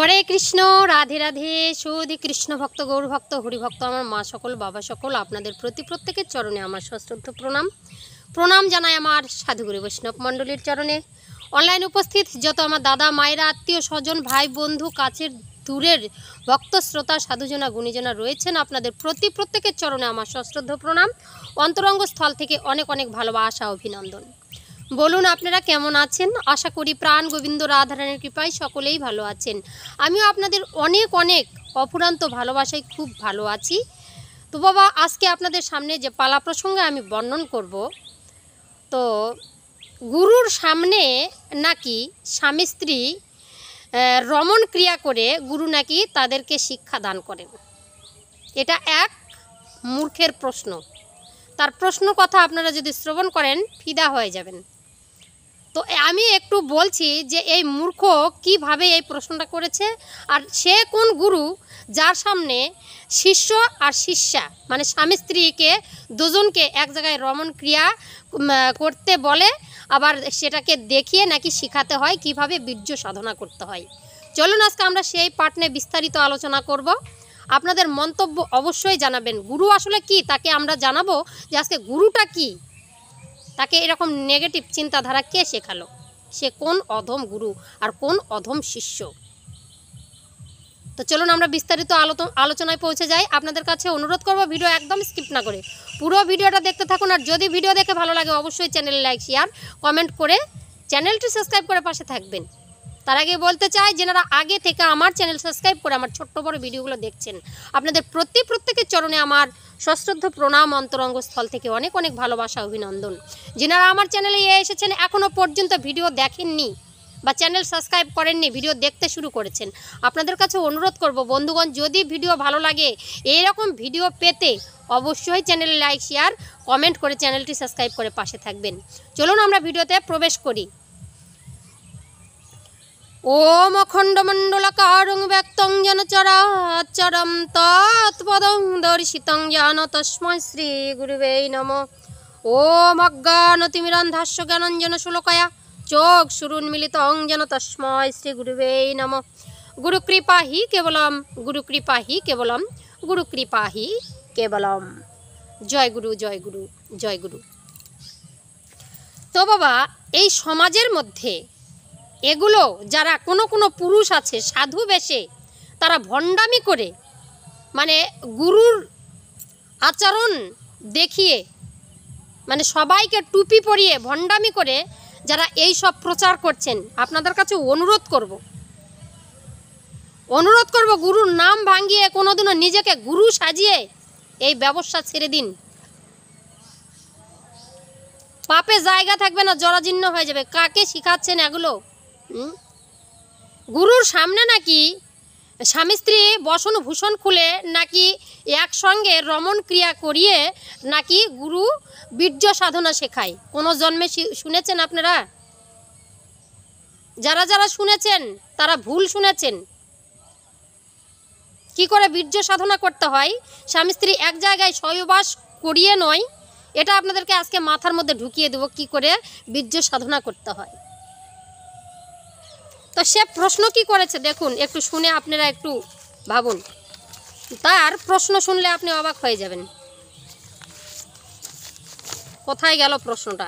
হরে কৃষ্ণ, রাধে রাধে। সুধী কৃষ্ণ ভক্ত, গৌর ভক্ত, হরিভক্ত, আমার মা সকল, বাবা সকল, আপনাদের প্রত্যেকের চরণে আমার সশ্রদ্ধ প্রণাম জানাই আমার সাধুগুরু বৈষ্ণব মণ্ডলীর চরণে। অনলাইন উপস্থিত যত আমার দাদা মায়েরা, আত্মীয় স্বজন, ভাই বন্ধু, কাছের দূরের ভক্ত শ্রোতা, সাধুজনা গুণীজনা রয়েছেন, আপনাদের প্রত্যেকের চরণে আমার সশ্রদ্ধ প্রণাম। অন্তরঙ্গ স্থল থেকে অনেক অনেক ভালোবাসা, অভিনন্দন। বলুন আপনারা কেমন আছেন? আশা করি প্রাণ গোবিন্দ রাধারানীর কৃপায় সকলেই ভালো আছেন। আমিও আপনাদের অনেক অনেক অফুরান্ত ভালোবাসায় খুব ভালো আছি। তো বাবা, আজকে আপনাদের সামনে যে পালা প্রসঙ্গে আমি বর্ণন করব, তো গুরুর সামনে নাকি স্বামী স্ত্রী রমণ ক্রিয়া করে গুরু নাকি তাদেরকে শিক্ষা দান করেন। এটা এক মূর্খের প্রশ্ন। তার প্রশ্ন কথা আপনারা যদি শ্রবণ করেন ফিদা হয়ে যাবেন। তো আমি একটু বলছি যে এই মূর্খ কিভাবে এই প্রশ্নটা করেছে, আর সে কোন গুরু যার সামনে শিষ্য আর শিষ্যা মানে স্বামী স্ত্রীকে দুজনকে এক জায়গায় রমণ ক্রিয়া করতে বলে, আবার সেটাকে দেখিয়ে নাকি শিখাতে হয় কিভাবে বীর্য সাধনা করতে হয়। চলুন আজকে আমরা সেই পাঠ নিয়ে বিস্তারিত আলোচনা করব। আপনাদের মন্তব্য অবশ্যই জানাবেন। গুরু আসলে কি তাকে আমরা জানাবো যে আজকে গুরুটা কি, তাকে এরকম নেগেটিভ চিন্তাধারা কে শেখালো, সে কোন অধম গুরু আর কোন অধম শিষ্য। তো চলুন আমরা বিস্তারিত আলোচনায় পৌঁছে যাই। আপনাদের কাছে অনুরোধ করব ভিডিও একদম স্কিপ না করে পুরো ভিডিওটা দেখতে থাকুন। আর যদি ভিডিও দেখে ভালো লাগে অবশ্যই চ্যানেল লাইক শেয়ার কমেন্ট করে চ্যানেলটি সাবস্ক্রাইব করে পাশে থাকবেন। তার আগে বলতে চাই, যেনারা আগে থেকে আমার চ্যানেল সাবস্ক্রাইব করে আমার ছোট্ট বড় ভিডিওগুলো দেখছেন, আপনাদের প্রত্যেকের চরণে আমার সশ্রদ্ধ প্রণাম, অন্তরঙ্গ স্থল থেকে অনেক অনেক ভালোবাসা, অভিনন্দন। যেনারা আমার চ্যানেলে এসেছেন এখনও পর্যন্ত ভিডিও দেখেননি বা চ্যানেল সাবস্ক্রাইব করেননি, ভিডিও দেখতে শুরু করেছেন, আপনাদের কাছে অনুরোধ করব বন্ধুগণ, যদি ভিডিও ভালো লাগে এইরকম ভিডিও পেতে অবশ্যই চ্যানেলে লাইক শেয়ার কমেন্ট করে চ্যানেলটি সাবস্ক্রাইব করে পাশে থাকবেন। চলুন আমরা ভিডিওতে প্রবেশ করি। ওম অখণ্ডমণ্ডলাকারং ব্যক্তং যেন চরাচরম তৎপদং দর্শিতং যেন তস্मै শ্রী গুরুবে নমঃ। ওম অজ্ঞানতিমিরান্ধাস্য জ্ঞানাঞ্জন শূলকয়া চোখ সুরুন্মিলিতং যেন তস্मै শ্রী গুরুবে নমঃ। গুরুকৃপা হি কেবলম, গুরুকৃপা হি কেবলম, গুরুকৃপা হি কেবলম। জয় গুরু, জয় গুরু, জয় গুরু। তো বাবা, এই সমাজের মধ্যে এগুলো যারা কোনো পুরুষ আছে সাধু বেশে, তারা ভণ্ডামি করে মানে গুরুর আচরণ দেখিয়ে মানে সবাইকে টুপি পরিয়ে ভণ্ডামি করে যারা এই সব প্রচার করছেন, আপনাদের কাছে অনুরোধ করব গুরুর নাম ভাঙিয়ে কোনোদিনও নিজেকে গুরু সাজিয়ে এই ব্যবসা ছেড়ে দিন। পাপে জায়গা থাকবে না, জরাজীর্ণ হয়ে যাবে। কাকে শিখাচ্ছেন এগুলো? গুরুর সামনে নাকি স্বামী স্ত্রী বসন ভূষণ খুলে নাকি একসঙ্গে রমণ ক্রিয়া করিয়ে নাকি গুরু বীর্য সাধনা শেখায়। কোনো জন্মে শুনেছেন আপনারা? যারা শুনেছেন তারা ভুল শুনেছেন। কি করে বীর্য সাধনা করতে হয়, স্বামী স্ত্রী এক জায়গায় সহবাস করিয়ে নয়, এটা আপনাদেরকে আজকে মাথার মধ্যে ঢুকিয়ে দেব কি করে বীর্য সাধনা করতে হয়। তো সে প্রশ্ন কি করেছে দেখুন, একটু শুনে আপনারা একটু ভাবুন। তার প্রশ্ন শুনলে আপনি অবাক হয়ে যাবেন। কোথায় গেল প্রশ্নটা?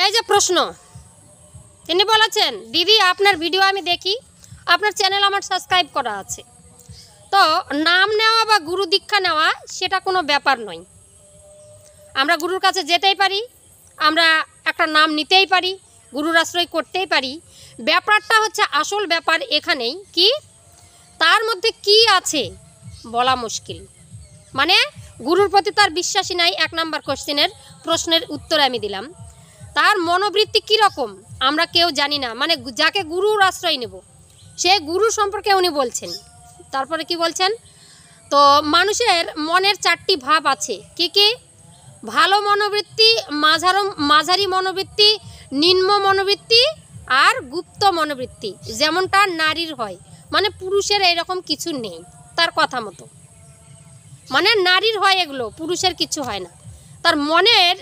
এই যে প্রশ্ন, তিনি বলেছেন, দিদি আপনার ভিডিও আমি দেখি, আপনার চ্যানেল আমার সাবস্ক্রাইব করা আছে, তো নাম নেওয়া বা গুরু দীক্ষা নেওয়া সেটা কোনো ব্যাপার নয়। আমরা গুরুর কাছে যেতেই পারি, আমরা একটা নাম নিতেই পারি, গুরুর আশ্রয় করতেই পারি। ব্যাপারটা হচ্ছে, আসল ব্যাপার এখানেই কি তার মধ্যে কি আছে বলা মুশকিল। মানে গুরুর প্রতি তার বিশ্বাসী নাই, এক নাম্বার প্রশ্নের উত্তর আমি দিলাম। তার মনোবৃত্তি কীরকম আমরা কেউ জানি না। মানে যাকে গুরুর আশ্রয় নেব সে গুরু সম্পর্কে উনি বলছেন। তারপরে কি বলছেন, তো মানুষের মনের 4টি ভাব আছে। কি কি? ভালো মনোবৃত্তি, মাঝারি মনোবৃত্তি, নিম্ন মনোবৃত্তি আর গুপ্ত মনোবৃত্তি, যেমনটা নারীর হয়। মানে পুরুষের এইরকম কিছু নেই তার কথা মতো। মানে নারীর হয় এগুলো, পুরুষের কিছু হয় না। তার মনের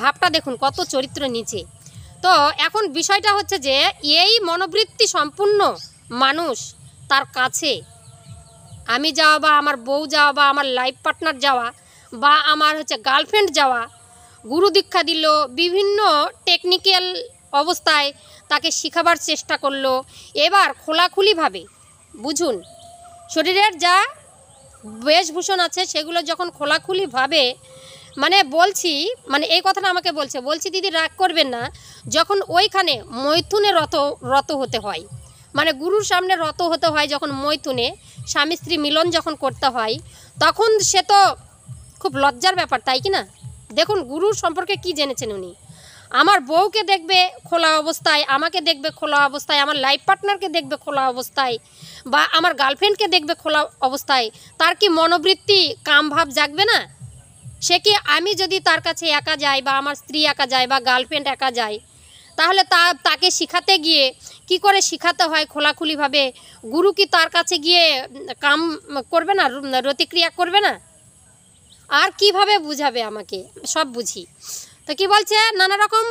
ভাবটা দেখুন কত চরিত্র নিচে। তো এখন বিষয়টা হচ্ছে যে এই মনোবৃত্তি সম্পূর্ণ মানুষ তার কাছে আমি যাওয়া বা আমার বউ যাওয়া বা আমার লাইফ পার্টনার যাওয়া বা আমার হচ্ছে গার্লফ্রেন্ড যাওয়া, গুরু দীক্ষা দিল, বিভিন্ন টেকনিক্যাল অবস্থায় তাকে শেখাবার চেষ্টা করলো। এবার খোলাখুলিভাবে বুঝুন, শরীরের যা বেশভূষণ আছে সেগুলো যখন খোলাখুলিভাবে মানে বলছি, মানে এই কথাটা আমাকে বলছি দিদি রাগ করবেন না, যখন ওইখানে মৈথুনে রত হতে হয়, মানে গুরুর সামনে রত হতে হয়, যখন মৈথুনে স্বামী স্ত্রী মিলন যখন করতে হয়, তখন সে তো খুব লজ্জার ব্যাপার, তাই কি না? দেখুন গুরুর সম্পর্কে কি জেনেছেন উনি। আমার বউকে দেখবে খোলা অবস্থায়, আমাকে দেখবে খোলা অবস্থায়, আমার লাইফ পার্টনারকে দেখবে খোলা অবস্থায়, বা আমার গার্লফ্রেন্ডকে দেখবে খোলা অবস্থায়, তার কি মনোবৃত্তি কামভাব জাগবে না? সে কি আমি যদি তার কাছে একা যাই বা আমার স্ত্রী একা যায় বা গার্লফ্রেন্ড একা যায়, তাহলে তাকে শিখাতে গিয়ে কি করে শিখাতে হয় খোলাখুলিভাবে, গুরু কি তার কাছে গিয়ে কাম করবে না, রতিক্রিয়া করবে না? আর কিভাবে বুঝাবে আমাকে? সব বুঝি। তো কি বলছে, নানা রকম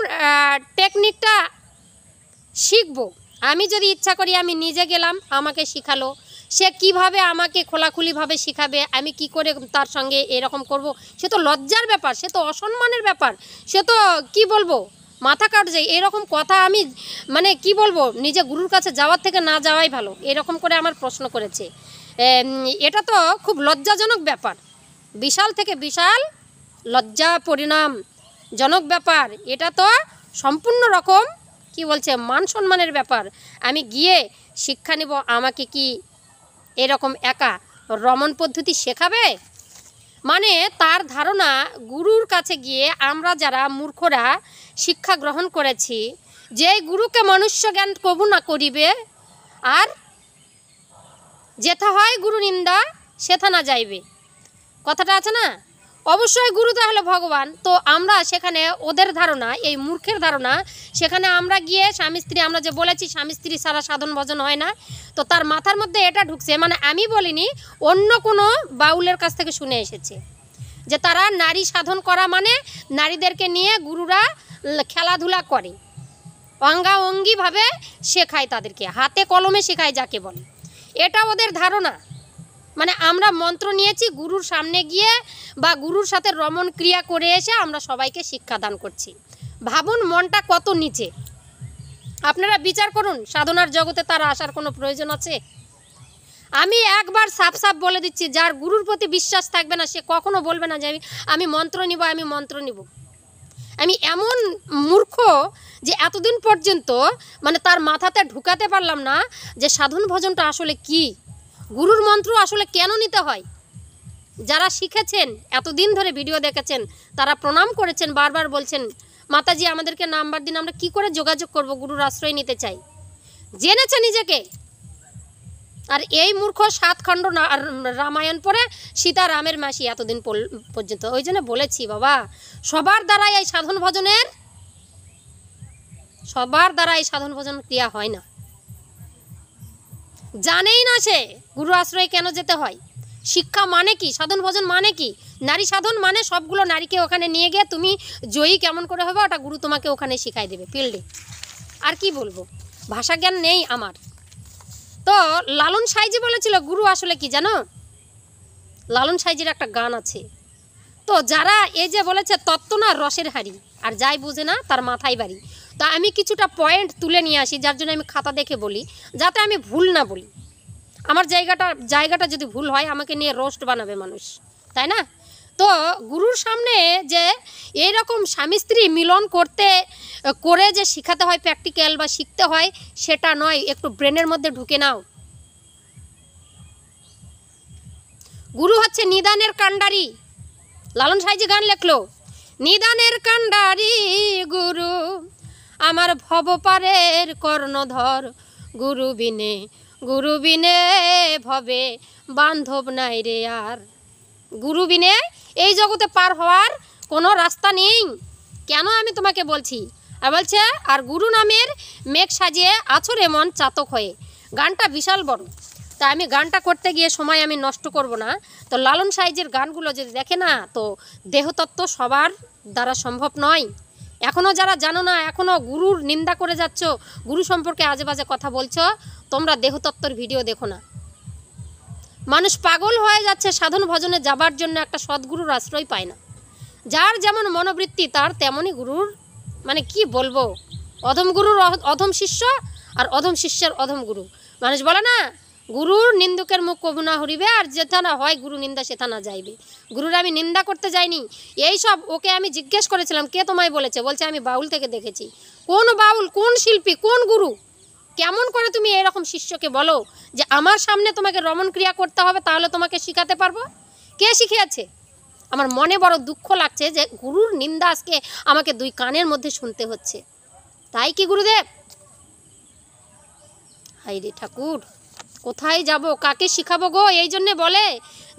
টেকনিকটা শিখবো। আমি যদি ইচ্ছা করি আমি নিজে গেলাম, আমাকে শিখালো, সে কিভাবে আমাকে খোলাখুলিভাবে শিখাবে, আমি কি করে তার সঙ্গে এরকম করব, সে তো লজ্জার ব্যাপার, সে তো অসম্মানের ব্যাপার, সে তো কি বলবো মাথা কাট যায়। এরকম কথা আমি মানে কি বলবো, নিজে গুরুর কাছে যাওয়ার থেকে না যাওয়াই ভালো, এরকম করে আমার প্রশ্ন করেছে। এটা তো খুব লজ্জাজনক ব্যাপার, বিশাল থেকে বিশাল লজ্জা পরিণামজনক ব্যাপার। এটা তো সম্পূর্ণ রকম কি বলছে মান সম্মানের ব্যাপার। আমি গিয়ে শিক্ষা নেব, আমাকে কি এরকম একা রমণ পদ্ধতি শেখাবে? মানে তার ধারণা গুরুর কাছে গিয়ে আমরা যারা মূর্খরা শিক্ষা গ্রহণ করেছি, যে গুরুকে মনুষ্য জ্ঞান কবু না করিবে, আর যেথা হয় গুরু নিন্দা সেথা না যাইবে, কথাটা আছে না? অবশ্যই গুরু তাহলে ভগবান। তো আমরা সেখানে ওদের ধারণা, এই মূর্খের ধারণা, সেখানে আমরা গিয়ে স্বামী স্ত্রী, আমরা যে বলেছি স্বামী স্ত্রী সারা সাধন ভজন হয় না, তো তার মাথার মধ্যে এটা ঢুকছে, মানে আমি বলিনি, অন্য কোনো বাউলের কাছ থেকে শুনে এসেছে যে তারা নারী সাধন করা মানে নারীদেরকে নিয়ে গুরুরা খেলাধুলা করে, অঙ্গাঅঙ্গিভাবে শেখায়, তাদেরকে হাতে কলমে শেখায় যাকে বলে, এটা ওদের ধারণা। মানে আমরা মন্ত্র নিয়েছি, গুরুর সামনে গিয়ে বা গুরুর সাথে রমণ ক্রিয়া করে এসে আমরা সবাইকে শিক্ষাদান করছি। ভাবুন মনটা কত নিচে। আপনারা বিচার করুন, সাধনার জগতে তার আসার কোনো প্রয়োজন আছে? আমি একবার সাফ সাফ বলে দিচ্ছি, যার গুরুর প্রতি বিশ্বাস থাকবে না সে কখনো বলবে না যে আমি মন্ত্র নিব, আমি মন্ত্র নিব। আমি এমন মূর্খ যে এতদিন পর্যন্ত মানে তার মাথাতে ঢুকাতে পারলাম না যে সাধন ভজনটা আসলে কি, গুরুর মন্ত্র আসলে কেন নিতে হয়। যারা শিখেছেন, এতদিন ধরে ভিডিও দেখেছেন, তারা প্রণাম করেছেন, বারবার বলছেন মাতাজি আমাদেরকে নাম্বার দিন, আমরা কি করে যোগাযোগ করব, গুরুর আশ্রয় নিতে চাই, জেনেছে নিজেকে। আর এই মূর্খ 7 খণ্ড রামায়ণ পড়ে সীতা রামের মাসি এতদিন পর্যন্ত। ওই জন্য বলেছি বাবা, সবার দ্বারা এই সাধন ভজন ক্রিয়া হয় না। জানেই না সে গুরু আশ্রয় কেন যেতে হয়, শিক্ষা মানে কি, সাধন ভজন মানে কি। নারী সাধন মানে সবগুলো নারীকে ওখানে নিয়ে গিয়ে তুমি জয়ী কেমন করে হবে, ওটা গুরু তোমাকে ওখানে শিখাই দেবে ফিল্ডে। আর কি বলবো, ভাষা জ্ঞান নেই আমার। তো লালন সাইজি বলেছিল গুরু আসলে কি জানো, লালন সাইজির একটা গান আছে। তো যারা এই যে বলেছে তত্ত্ব না রসের হাড়ি, আর যাই বুঝে না তার মাথায় বাড়ি। তা আমি কিছুটা পয়েন্ট তুলে নিয়ে আসি, যার জন্য আমি খাতা দেখে বলি, যাতে আমি ভুল না বলি। আমার জায়গাটা যদি ভুল হয় আমাকে নিয়ে রোস্ট বানাবে মানুষ, তাই না? তো গুরুর সামনে যে এইরকম স্বামী স্ত্রী মিলন করে যে শিখাতে হয় প্র্যাকটিক্যাল বা শিখতে হয়, সেটা নয়। একটু ব্রেনের মধ্যে ঢুকে নাও। গুরু হচ্ছে নিদানের কাণ্ডারি। লালন সাইজি গান লেখলো, নিদানের কাণ্ডারি গুরু আমার ভবপারের কর্ণধর, গুরু বিনে ভবে বান্ধব নাই রে আর। গুরু বিনে এই জগতে পার হওয়ার কোনো রাস্তা নেই। কেন আমি তোমাকে বলছি? আর বলছে, আর গুরু নামের মেঘ সাজিয়ে আছো রে মন চাতক হয়ে। গানটা বিশাল বড়। তা আমি গানটা করতে গিয়ে সময় আমি নষ্ট করব না। তো লালন সাইজের গানগুলো যদি দেখে না, তো দেহতত্ত্ব সবার দ্বারা সম্ভব নয়। এখনও যারা জানো না, এখনও গুরুর নিন্দা করে যাচ্ছ, গুরু সম্পর্কে আজে বাজে কথা বলছো, তোমরা দেহতত্ত্বর ভিডিও দেখো না। মানুষ পাগল হয়ে যাচ্ছে সাধন ভজনে যাবার জন্য, একটা সদ্গুরুর আশ্রয় পায় না। যার যেমন মনোবৃত্তি তার তেমনই গুরুর, মানে কি বলবো, অধম গুরুর অধম শিষ্য আর অধম শিষ্যের অধম গুরু। মানুষ বলে না, গুরুর নিন্দুকের মুখ কবু না হরিবে, আর যেথা না হয় গুরু নিন্দা সেথা না যাইবে। গুরুর আমি নিন্দা করতে যাইনি। এই সব ওকে আমি জিজ্ঞেস করেছিলাম, কে তোমায় বলেছে? বলছে আমি বাউল থেকে দেখেছি। কোন বাউল, কোন শিল্পী, কোন গুরু? কেমন করে তুমি এরকম শিষ্যকে বলো যে আমার সামনে তোমাকে রমণ ক্রিয়া করতে হবে, তাহলে তোমাকে শিখাতে পারবো? কে শিখিয়েছে? আমার মনে বড় দুঃখ লাগছে যে গুরুর নিন্দা আজকে আমাকে দুই কানের মধ্যে শুনতে হচ্ছে। তাই কি গুরুদেব? হাই রে ঠাকুর, কোথায় যাব, কাকে শিখাবো গো? এই জন্যে বলে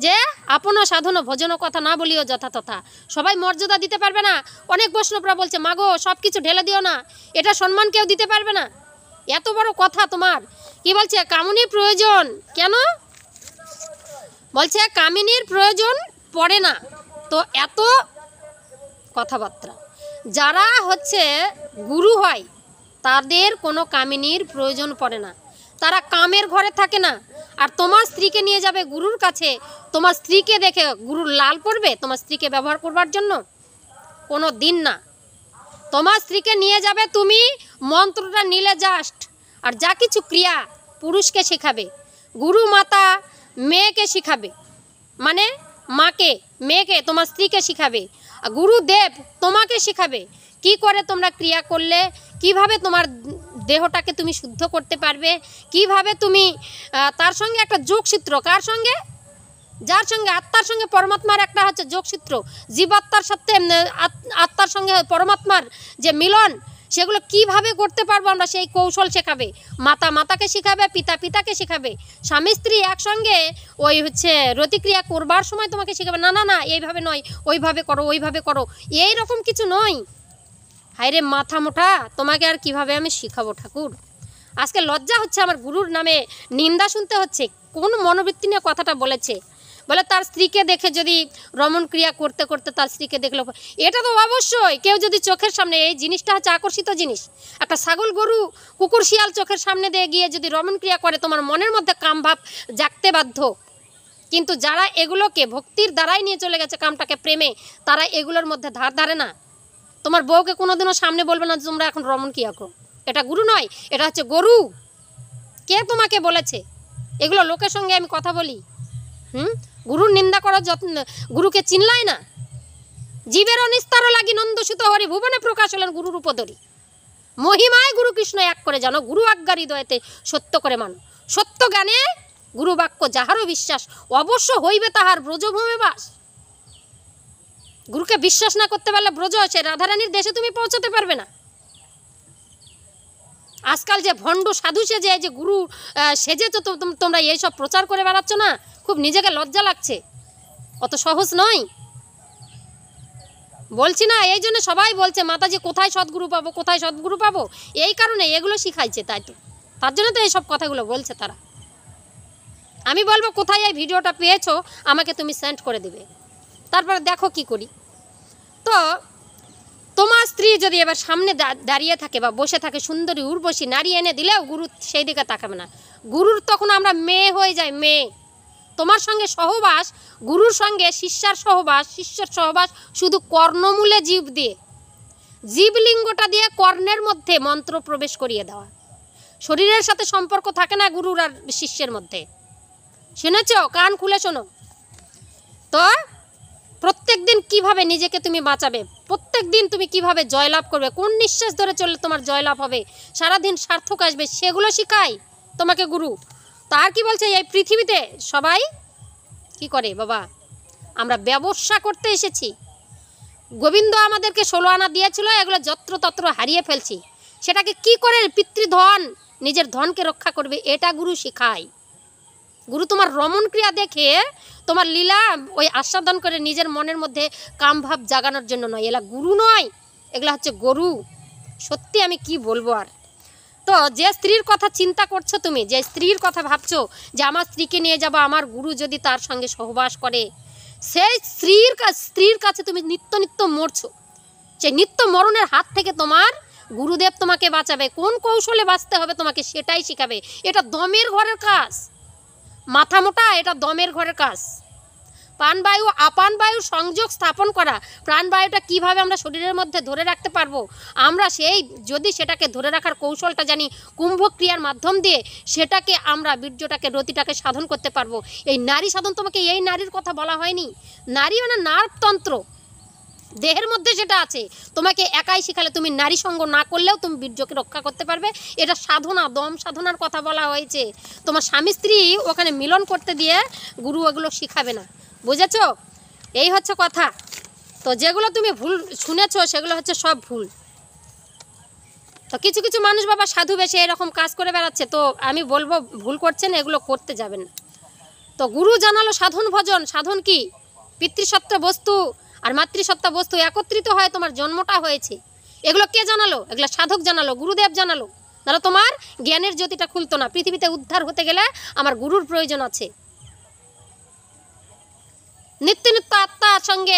যে আপন সাধন ভজন কথা না বলিও যথা তথা। সবাই মর্যাদা দিতে পারবে না। অনেক বৈষ্ণবরা বলছে মাগো সব কিছু ঢেলে দিও না, এটা সম্মান কেউ দিতে পারবে না। এত বড় কথা তোমার। কি বলছে? কামিনীর প্রয়োজন কেন? বলছে কামিনীর প্রয়োজন পড়ে না। তো এত কথাবার্তা, যারা হচ্ছে গুরু হয় তাদের কোনো কামিনীর প্রয়োজন পড়ে না। তারা কামের ঘরে থাকে না। আর তোমার স্ত্রীকে নিয়ে যাবে গুরুর কাছে, তোমার স্ত্রীকে দেখে গুরুর লাল পড়বে তোমার স্ত্রীকে ব্যবহার করবার জন্য? কোনো দিন না। তোমার স্ত্রীকে নিয়ে যাবে, তুমি মন্ত্রটা নিলে জাস্ট, আর যা কিছু ক্রিয়া পুরুষকে শেখাবে। গুরু মাতা মেয়েকে শিখাবে, মানে মাকে, মেয়েকে তোমার স্ত্রীকে শিখাবে। আর গুরুদেব তোমাকে শিখাবে কি করে তোমরা ক্রিয়া করলে, কিভাবে তোমার দেহটাকে তুমি শুদ্ধ করতে পারবে, কিভাবে তুমি তার সঙ্গে একটা যোগসূত্র, কার সঙ্গে? যার সঙ্গে আত্মার সঙ্গে পরমাত্মার একটা হচ্ছে যোগসূত্র, জীবাত্মার সাথে আত্মার সঙ্গে পরমাত্মার যে মিলন, সেগুলো কিভাবে করতে পারবো আমরা, সেই কৌশল শেখাবে। মাতা মাতাকে শেখাবে, পিতা পিতাকে শেখাবে। স্বামী স্ত্রী একসঙ্গে ওই হচ্ছে রতিক্রিয়া করবার সময় তোমাকে শেখাবে, না না না এইভাবে নয়, ওইভাবে করো, ওইভাবে করো, এই রকম কিছু নয়। হায়রে মাথা মোটা, তোমাকে আর কিভাবে আমি শিখাবো ঠাকুর? আজকে লজ্জা হচ্ছে আমার গুরুর নামে নিন্দা শুনতে হচ্ছে। কোন মনোবৃত্তি নিয়ে কথাটা বলেছে? বলে তার স্ত্রীকে দেখে যদি রমণ ক্রিয়া করতে করতে তার স্ত্রীকে দেখলো, এটা তো অবশ্যই কেউ যদি চোখের সামনে, এই জিনিসটা হচ্ছে আকর্ষিত জিনিস। একটা ছাগল গরু কুকুর শিয়াল চোখের সামনে দিয়ে গিয়ে যদি রমণ ক্রিয়া করে, তোমার মনের মধ্যে কামভাব জাগতে বাধ্য। কিন্তু যারা এগুলোকে ভক্তির দ্বারাই নিয়ে চলে গেছে কামটাকে প্রেমে, তারা এগুলোর মধ্যে ধার ধারে না। তোমার বউকে কোনোদিনও সামনে বলবে না তোমরা এখন রমণ ক্রিয়া করো। এটা গুরু নয়, এটা হচ্ছে গরু। কে তোমাকে বলেছে? এগুলো লোকের সঙ্গে আমি কথা বলি, গুরুর নিন্দা করার যত্ন, গুরুকে চিনলাই না। জীবের অনিস্তার লাগি নন্দসুত হরি ভুবনে প্রকাশ হলেন গুরুর উপদরি। মহিমায় গুরু কৃষ্ণ এক করে জানো, গুরু আজ্ঞা হৃদয়তে সত্য করে মানো। সত্য জ্ঞানে গুরু বাক্য যাহারও বিশ্বাস, অবশ্য হইবে তাহার ব্রজভূমে বাস। গুরুকে বিশ্বাস না করতে পারলে ব্রজ, সে রাধারানীর দেশে তুমি পৌঁছাতে পারবে না। আজকাল যে ভণ্ড সাধু সেজে, যে গুরু সেজে তো তোমরা এইসব প্রচার করে বেড়াচ্ছ না, খুব নিজেকে লজ্জা লাগছে। অত সহজ নয়, বলছি না। এই জন্য সবাই বলছে মাতাজি কোথায় সদ্গুরু পাবো, কোথায় সদ্গুরু পাবো, এই কারণে এগুলো শিখাইছে। তাই তো, তার জন্য তো এইসব কথাগুলো বলছে তারা। আমি বলবো কোথায় এই ভিডিওটা পেয়েছো আমাকে তুমি সেন্ড করে দেবে, তারপরে দেখো কি করি। তো তোমার স্ত্রী যদি এবার সামনে দাঁড়িয়ে থাকে বা বসে থাকে, সুন্দরী উর্বশী নারী এনে দিলেও গুরু সেই দিকে তাকাবে না। গুরুর তখন আমরা মেয়ে হয়ে যাই, মেয়ে। তোমার সঙ্গে সহবাস, গুরুর সঙ্গে শিষ্যার সহবাস, শিষ্যের সহবাস শুধু কর্ণমূলে জীব দিয়ে, জীবলিঙ্গটা দিয়ে কর্ণের মধ্যে মন্ত্র প্রবেশ করিয়ে দেওয়া। শরীরের সাথে সম্পর্ক থাকে না গুরুর আর শিষ্যের মধ্যে। শুনেছ? কান খুলে শোনো। তো প্রত্যেক দিন কীভাবে নিজেকে তুমি বাঁচাবে, প্রত্যেক দিন তুমি কিভাবে জয়লাভ করবে, কোন নিঃশ্বাস ধরে চললে তোমার জয়লাভ হবে, সারাদিন সার্থক আসবে, সেগুলো শিখায় তোমাকে গুরু। তার কি বলছে, এই পৃথিবীতে সবাই কি করে বাবা, আমরা ব্যবসা করতে এসেছি। গোবিন্দ আমাদেরকে 16 আনা দিয়েছিল, এগুলো যত্রতত্র হারিয়ে ফেলছি। সেটাকে কি করে পিতৃধন, নিজের ধনকে রক্ষা করবে, এটা গুরু শিখায়। গুরু তোমার রমণ ক্রিয়া দেখে, তোমার লীলা ওই আস্বাদন করে নিজের মনের মধ্যে কামভাব জাগানোর জন্য নয়। এগুলা গুরু নয়, এগুলা হচ্ছে গরু। সত্যি আমি কি বলবো আর। তো যে স্ত্রীর কথা চিন্তা করছো তুমি, যে স্ত্রীর কথা ভাবছো যে আমার স্ত্রীকে নিয়ে যাব, আমার গুরু যদি তার সঙ্গে সহবাস করে, সেই স্ত্রীর কাছে তুমি নিত্য নিত্য মরছো। সেই নিত্য মরণের হাত থেকে তোমার গুরুদেব তোমাকে বাঁচাবে। কোন কৌশলে বাঁচতে হবে তোমাকে সেটাই শেখাবে। এটা দমের ঘরের কাজ, মাথা মোটা, এটা দমের ঘরের কাজ। প্রাণবায়ু আপান বায়ু সংযোগ স্থাপন করা, প্রাণবায়ুটা কিভাবে আমরা শরীরের মধ্যে ধরে রাখতে পারবো, আমরা সেই যদি সেটাকে ধরে রাখার কৌশলটা জানি, কুম্ভ ক্রিয়ার মাধ্যম দিয়ে সেটাকে আমরা বীর্যটাকে রতিটাকে সাধন করতে পারবো। এই নারী সাধন, তোমাকে এই নারীর কথা বলা হয়নি। নারী মানে নার্ভতন্ত্র, দেহের মধ্যে যেটা আছে, তোমাকে একাই শিখালে, তুমি নারী সঙ্গ না করলেও তুমি বীর্যকে রক্ষা করতে পারবে। এটা সাধনা, দম সাধনার কথা বলা হয়েছে। তোমার স্বামী স্ত্রী ওখানে মিলন করতে দিয়ে গুরু এগুলো শিখাবে না, বুঝেছো? এই হচ্ছে কথা। তো যেগুলো তুমি ভুল শুনেছো সেগুলো হচ্ছে সব ভুল। তো কিছু কিছু মানুষ বাবা সাধু বেশে এরকম কাজ করে বেড়াচ্ছে, তো আমি বলবো ভুল করছেন, এগুলো করতে যাবেন না। তো গুরু জানালো সাধন ভজন। সাধন কি? পিতৃসত্তা বস্তু আর মাতৃসত্তা বস্তু একত্রিত হয় তোমার জন্মটা হয়েছে। এগুলো কে জানালো? এগুলো সাধক জানালো, গুরুদেব জানালো। নাহলে তোমার জ্ঞানের জ্যোতিটা খুলতো না। পৃথিবীতে উদ্ধার হতে গেলে আমার গুরুর প্রয়োজন আছে। নিত্য নিত্য আত্মার সঙ্গে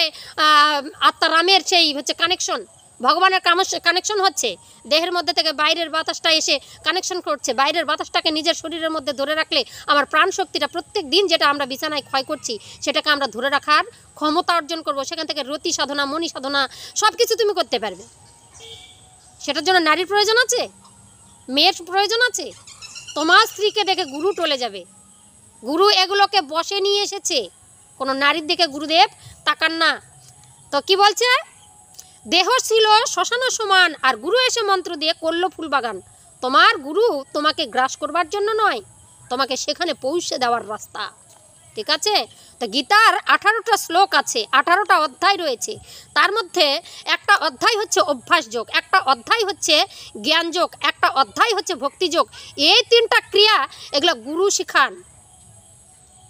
আত্মা রামের সেই হচ্ছে কানেকশন, ভগবানের কানেকশন হচ্ছে। দেহের মধ্যে থেকে বাইরের বাতাসটা এসে কানেকশন করছে। বাইরের বাতাসটাকে নিজের শরীরের মধ্যে ধরে রাখলে আমার প্রাণ শক্তিটা প্রত্যেক দিন যেটা আমরা বিছানায় ক্ষয় করছি সেটাকে আমরা ধরে রাখার ক্ষমতা অর্জন করব। সেখান থেকে রতি সাধনা, মণি সাধনা সব কিছু তুমি করতে পারবে। সেটার জন্য নারীর প্রয়োজন আছে, মেয়ের প্রয়োজন আছে। তোমার স্ত্রীকে দেখে গুরু টলে যাবে। গুরু এগুলোকে বসে নিয়ে এসেছে, কোনো নারীর দিকে গুরুদেব তাকান না। তো কি বলছে? দেহ ছিল শ্মশান সমান, আর গুরু এসে মন্ত্র দিয়ে করলো ফুল বাগান। তোমার গুরু তোমাকে গ্রাস করবার জন্য নয়, তোমাকে সেখানে পৌঁছে দেওয়ার রাস্তা। ঠিক আছে? তো গীতার 18টা শ্লোক আছে, 18টা অধ্যায় রয়েছে। তার মধ্যে একটা অধ্যায় হচ্ছে অভ্যাস যোগ, একটা অধ্যায় হচ্ছে জ্ঞান যোগ, একটা অধ্যায় হচ্ছে ভক্তি যোগ। এই 3টা ক্রিয়া এগুলো গুরু শিখান।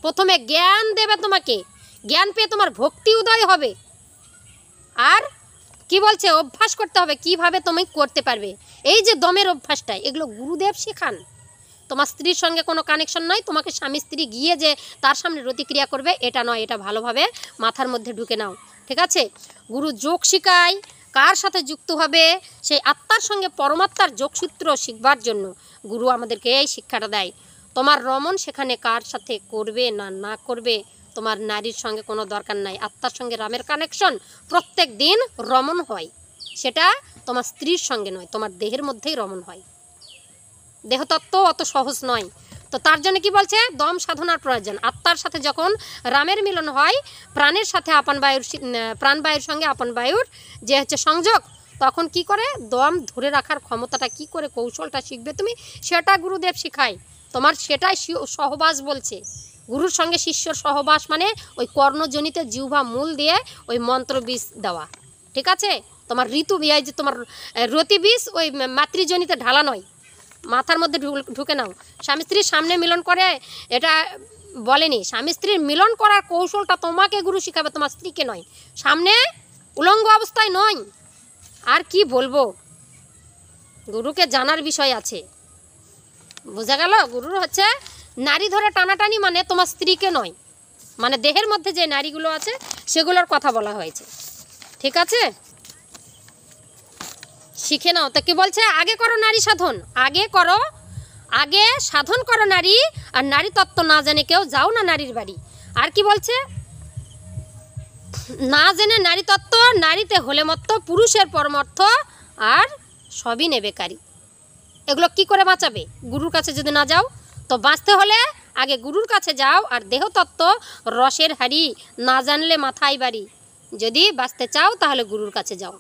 প্রথমে জ্ঞান দেবে তোমাকে, জ্ঞান পেয়ে তোমার ভক্তি উদয় হবে। আর কি বলছে? অভ্যাস করতে হবে, কিভাবে তুমি করতে পারবে। এই যে দমের অভ্যাসটা, এগুলো গুরুদেব শেখান। তোমার স্ত্রীর সঙ্গে কোনো কানেকশন নয়, তোমাকে স্বামী স্ত্রী গিয়ে যে তার সামনে রতিক্রিয়া করবে এটা নয়। এটা ভালোভাবে মাথার মধ্যে ঢুকে নাও, ঠিক আছে? গুরু যোগ শিখায়, কার সাথে যুক্ত হবে, সেই আত্মার সঙ্গে পরমাত্মার যোগসূত্র শিখবার জন্য গুরু আমাদেরকে এই শিক্ষাটা দেয়। তোমার রমণ সেখানে কার সাথে করবে না না করবে তোমার নারীর সঙ্গে কোনো দরকার নাই। আত্মার সঙ্গে রামের কানেকশন প্রত্যেক দিন রমণ হয়, সেটা তোমার স্ত্রীর সঙ্গে নয়, তোমার দেহের মধ্যেই রমণ হয়। দেহতত্ত্ব অত সহজ নয়। তো তার জন্য কি বলছে? দম সাধনার প্রয়োজন। আত্মার সাথে যখন রামের মিলন হয়, প্রাণের সাথে প্রাণবায়ুর সঙ্গে আপন বায়ুর যে হচ্ছে সংযোগ, তখন কি করে দম ধরে রাখার ক্ষমতাটা কি করে, কৌশলটা শিখবে তুমি, সেটা গুরুদেব শিখায়। তোমার সেটাই সহবাস বলছে। গুরুর সঙ্গে শিষ্যর সহবাস মানে ওই কর্ণজনিতে জিহ্বা মূল দিয়ে ওই মন্ত্র বীজ দেওয়া, ঠিক আছে? তোমার ঋতু বিয়ায় যে তোমার রতি বীজ ওই মাতৃজনিতে ঢালা নয়, মাথার মধ্যে ঢুকে নাও। স্বামী স্ত্রীর সামনে মিলন করে এটা বলেনি। স্বামী স্ত্রীর মিলন করার কৌশলটা তোমাকে গুরু শিখাবে, তোমার স্ত্রীকে নয়। সামনে উলঙ্গ অবস্থায় নয়। আর কি বলবো, গুরুকে জানার বিষয় আছে, বোঝা গেল? গুরুর হচ্ছে নারী ধরে টানাটানি, মানে তোমার স্ত্রীকে নয়, মানে দেহের মধ্যে যে নারীগুলো আছে সেগুলোর কথা বলা হয়েছে, ঠিক আছে? শিখে নাও। তা কি বলছে? আগে করো নারী সাধন, আগে সাধন করো নারী, আর নারী তত্ত্ব না জেনে কেউ যাও না নারীর বাড়ি। আর কি বলছে? না জেনে নারী তত্ত্ব, নারীতে হলে মত্ত, পুরুষের পরমার্থ, আর সবই নেবেকারী। এগুলো কি করে বাঁচাবে? গুরুর কাছে যদি না যাও, তো বাঁচতে হলে আগে গুরুর কাছে যাও। আর দেহতত্ত্ব রসের হাড়ি, না জানলে মাথায় বাড়ি। যদি বাঁচতে চাও তাহলে গুরুর কাছে যাও।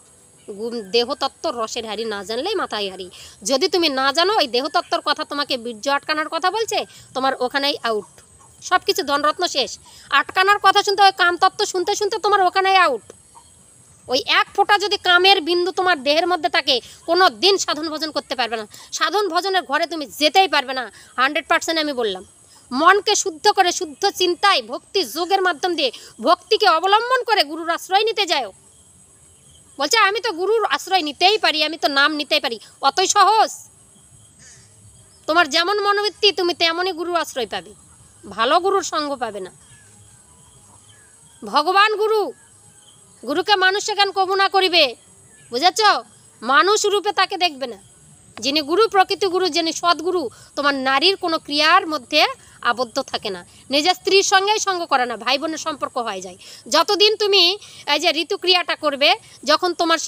দেহতত্ত্ব রসের হাড়ি, না জানলেই মাথায় হাড়ি। যদি তুমি না জানো, ওই দেহতত্ত্বর কথা তোমাকে বীর্য আটকানোর কথা বলছে, তোমার ওখানেই আউট। সব কিছু ধনরত্ন শেষ। আটকানোর কথা শুনতে, ওই কামতত্ত্ব শুনতে শুনতে তোমার ওখানেই আউট। ওই এক ফোঁটা যদি কামের বিন্দু তোমার দেহের মধ্যে থাকে, কোনো দিন সাধন ভজন করতে পারবে না। সাধন ভজনের ঘরে তুমি যেতেই পারবে না, 100% আমি বললাম। মনকে শুদ্ধ করে, শুদ্ধ চিন্তায় ভক্তি যোগের মাধ্যম দিয়ে, ভক্তিকে অবলম্বন করে গুরুর আশ্রয় নিতে যাও। বলছে আমি তো গুরুর আশ্রয় নিতেই পারি, আমি তো নাম নিতেই পারি, অতই সহজ? তোমার যেমন মনোবৃত্তি তুমি তেমনই গুরুর আশ্রয় পাবে, ভালো গুরুর সঙ্গ পাবে না। ভগবান গুরু, গুরুকে মানুষ সেখানে কবু না করিবে, বুঝেছ? মানুষ রূপে তাকে দেখবে না। যিনি গুরু, প্রকৃতি গুরু, যিনি সদ্গুরু, তোমার নারীর কোনো ক্রিয়ার মধ্যে আবদ্ধ থাকে না, নিজের স্ত্রীর সঙ্গেই সঙ্গ করে না, ভাই বোনের সম্পর্ক হয়ে যায়। যতদিন তুমি এই যে ঋতুক্রিয়াটা করবে, যখন তোমার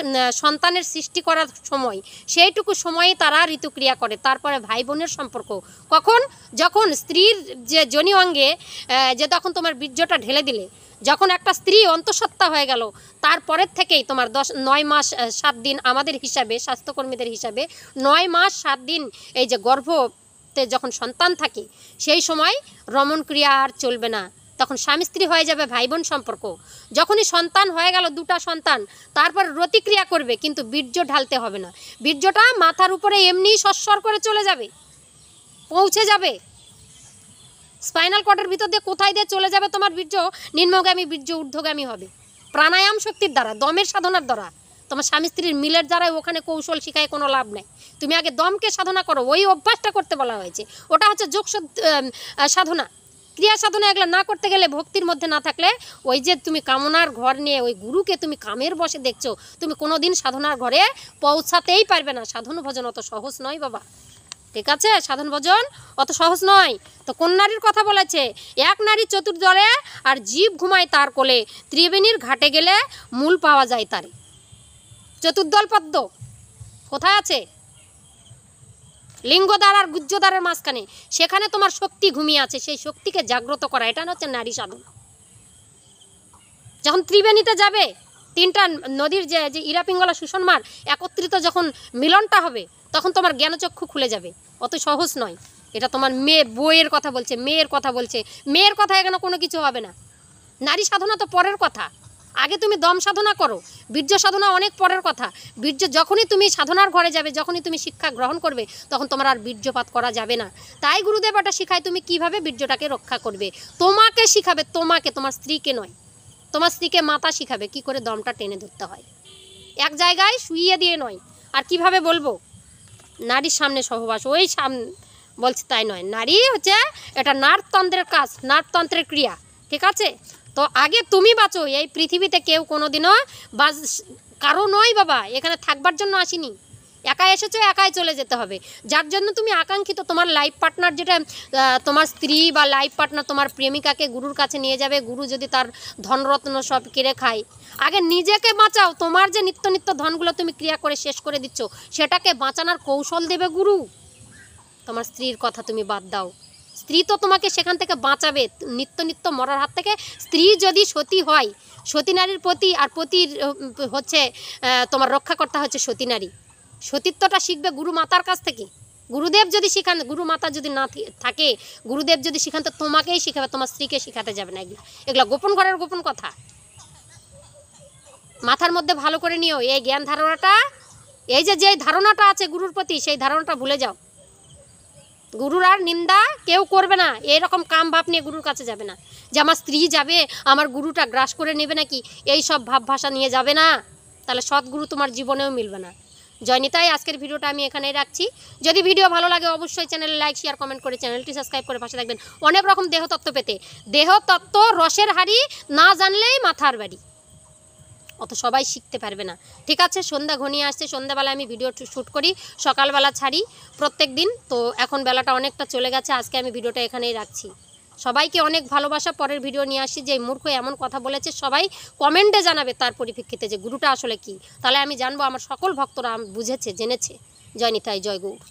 সন্তানের সৃষ্টি করার সময়, সেইটুকু সময়ই তারা ঋতুক্রিয়া করে। তারপরে ভাই বোনের সম্পর্ক কখন? যখন স্ত্রীর যে যোনি অঙ্গে যে তখন তোমার বীর্যটা ঢেলে দিলে, যখন একটা স্ত্রী অন্তঃসত্ত্বা হয়ে গেল, তারপরের থেকেই তোমার 9 মাস 7 দিন আমাদের হিসাবে, স্বাস্থ্যকর্মীদের হিসাবে 9 মাস 7 দিন এই যে গর্ভতে যখন সন্তান থাকে, সেই সময় রমণ ক্রিয়া আর চলবে না। তখন স্বামী স্ত্রী হয়ে যাবে ভাই বোন সম্পর্ক। যখনই সন্তান হয়ে গেল, 2টা সন্তান, তারপর রতিক্রিয়া করবে, কিন্তু বীর্য ঢালতে হবে না। বীর্যটা মাথার উপরে এমনিই সস্বর করে চলে যাবে, পৌঁছে যাবে স্পাইনাল কর্ডের ভিতর দিয়ে। কোথায় দিয়ে চলে যাবে তোমার বীর্য? নিম্নগামী বীর্য ঊর্ধ্বগামী হবে প্রাণায়াম শক্তির দ্বারা, দমের সাধনার দ্বারা। তোমার স্বামী স্ত্রীর মিলের দ্বারাই ওখানে কৌশল শিখায় কোনো লাভ নেই। তুমি আগে দমকে সাধনা করো, ওই অভ্যাসটা করতে বলা হয়েছে। ওটা হচ্ছে যোগ সাধনা, ক্রিয়া সাধনা। এগুলো না করতে গেলে, ভক্তির মধ্যে না থাকলে, ওই যে তুমি কামনার ঘর নিয়ে ওই গুরুকে তুমি কামের বসে দেখছো, তুমি কোনো দিন সাধনার ঘরে পৌঁছাতেই পারবে না। সাধন ভজন অত সহজ নয় বাবা, ঠিক আছে? সাধন ভজন অত সহজ নয়। তো কোন নারীর কথা বলেছে? এক নারী চতুর্দলে আর জীব ঘুমায় তার কোলে, ত্রিবেণীর ঘাটে গেলে মূল পাওয়া যায় তারে। চতুর্দল পদ্ম কোথায় আছে? লিঙ্গদ্বার আর গুহ্যদ্বারের মাঝখানে, সেখানে তোমার শক্তি ঘুমিয়ে আছে। সেই শক্তিকে জাগ্রত করা, এটা হচ্ছে নারী সাধনা। যখন ত্রিবেণীতে যাবে, 3টা নদীর যে ইরা পিঙ্গলা সুষমার একত্রিত যখন মিলনটা হবে, তখন তোমার জ্ঞানচক্ষু খুলে যাবে। অত সহজ নয়। এটা তোমার বইয়ের কথা বলছে, মেয়ের কথা বলছে। মেয়ের কথা এখানে কোনো কিছু হবে না। নারী সাধনা তো পরের কথা। আগে তুমি দম সাধনা করো, বীর্য সাধনা অনেক পরের কথা। বীর্য যখনই তুমি সাধনার ঘরে যাবে, যখনই তুমি শিক্ষা গ্রহণ করবে, তখন তোমার আর বীর্যপাত করা যাবে না। তাই গুরুদেব এটা শিখায়, তুমি কিভাবে বীর্যটাকে রক্ষা করবে। তোমাকে শিখাবে, তোমাকে, তোমার স্ত্রীকে নয়। তোমার স্ত্রীকে মাতা শিখাবে কি করে দমটা টেনে ধরতে হয়, এক জায়গায় শুইয়ে দিয়ে নয়। আর কিভাবে বলবো? নারীর সামনে সহবাস, ওই বলছে তাই নয়। নারী হচ্ছে এটা নার্ভতন্ত্রের কাজ, নার্ভতন্ত্রের ক্রিয়া, ঠিক আছে? তো আগে তুমি বাঁচো। এই পৃথিবীতে কেউ কোনোদিনও কারো নয় বাবা, এখানে থাকবার জন্য আসিনি। একাই এসেছো, একাই চলে যেতে হবে। যার জন্য তুমি আকাঙ্ক্ষিত, তোমার লাইফ পার্টনার, যেটা তোমার স্ত্রী বা লাইফ পার্টনার, তোমার প্রেমিকাকে গুরুর কাছে নিয়ে যাবে। গুরু যদি তার ধনরত্ন সব কেড়ে খায়, আগে নিজেকে বাঁচাও। তোমার যে নিত্য নিত্য ধনগুলো তুমি ক্রিয়া করে শেষ করে দিচ্ছ, সেটাকে বাঁচানোর কৌশল দেবে গুরু। তোমার স্ত্রীর কথা তুমি বাদ দাও। স্ত্রী তো তোমাকে সেখান থেকে বাঁচাবে, নিত্য নিত্য মরার হাত থেকে। স্ত্রী যদি সতী হয়, সতী নারীর পতি, আর পতির হচ্ছে তোমার রক্ষাকর্তা হচ্ছে সতী নারী। সতীত্বটা শিখবে গুরু মাতার কাছ থেকে। গুরুদেব যদি শিখান, গুরু মাতা যদি না থাকে, গুরুদেব যদি শিখান, তো তোমাকেই শিখাবে, তোমার স্ত্রীকে শিখাতে যাবে না। এগুলা গোপন ঘরের গোপন কথা। মাথার মধ্যে ভালো করে নিও এই জ্ঞান ধারণাটা। এই যে ধারণাটা আছে গুরুর প্রতি, সেই ধারণাটা ভুলে যাও। গুরুর আর নিন্দা কেউ করবে না, এরকম কাম ভাব নিয়ে গুরুর কাছে যাবে না যে আমার স্ত্রী যাবে, আমার গুরুটা গ্রাস করে নেবে নাকি, এই সব ভাব ভাষা নিয়ে যাবে না। তাহলে সৎগুরু তোমার জীবনেও মিলবে না। জয়নিতাই, আজকের ভিডিওটা আমি এখানেই রাখছি। যদি ভিডিও ভালো লাগে, অবশ্যই চ্যানেলে লাইক, শেয়ার, কমেন্ট করে চ্যানেলটি সাবস্ক্রাইব করে পাশে থাকবেন অনেক রকম দেহতত্ত্ব পেতে। দেহতত্ত্ব রসের হাড়ি, না জানলেই মাথার বাড়ি। অত সবাই শিখতে পারবে না, ঠিক আছে? সন্ধ্যা ঘনিয়ে আসছে, সন্ধ্যাবেলায় আমি ভিডিও শ্যুট করি, সকালবেলা ছাড়ি প্রত্যেক দিন। তো এখন বেলাটা অনেকটা চলে গেছে, আজকে আমি ভিডিওটা এখানেই রাখছি। সবাইকে অনেক ভালোবাসা। পরের ভিডিও নিয়ে আসছি। যে মূর্খ এমন কথা বলেছে, সবাই কমেন্টে জানাবে তার পরিপ্রেক্ষিতে যে গুরুটা আসলে কি। তাহলে আমি জানবো আমার সকল ভক্তরা বুঝেছে, জেনেছে। জয় নিতাই, জয় গৌর।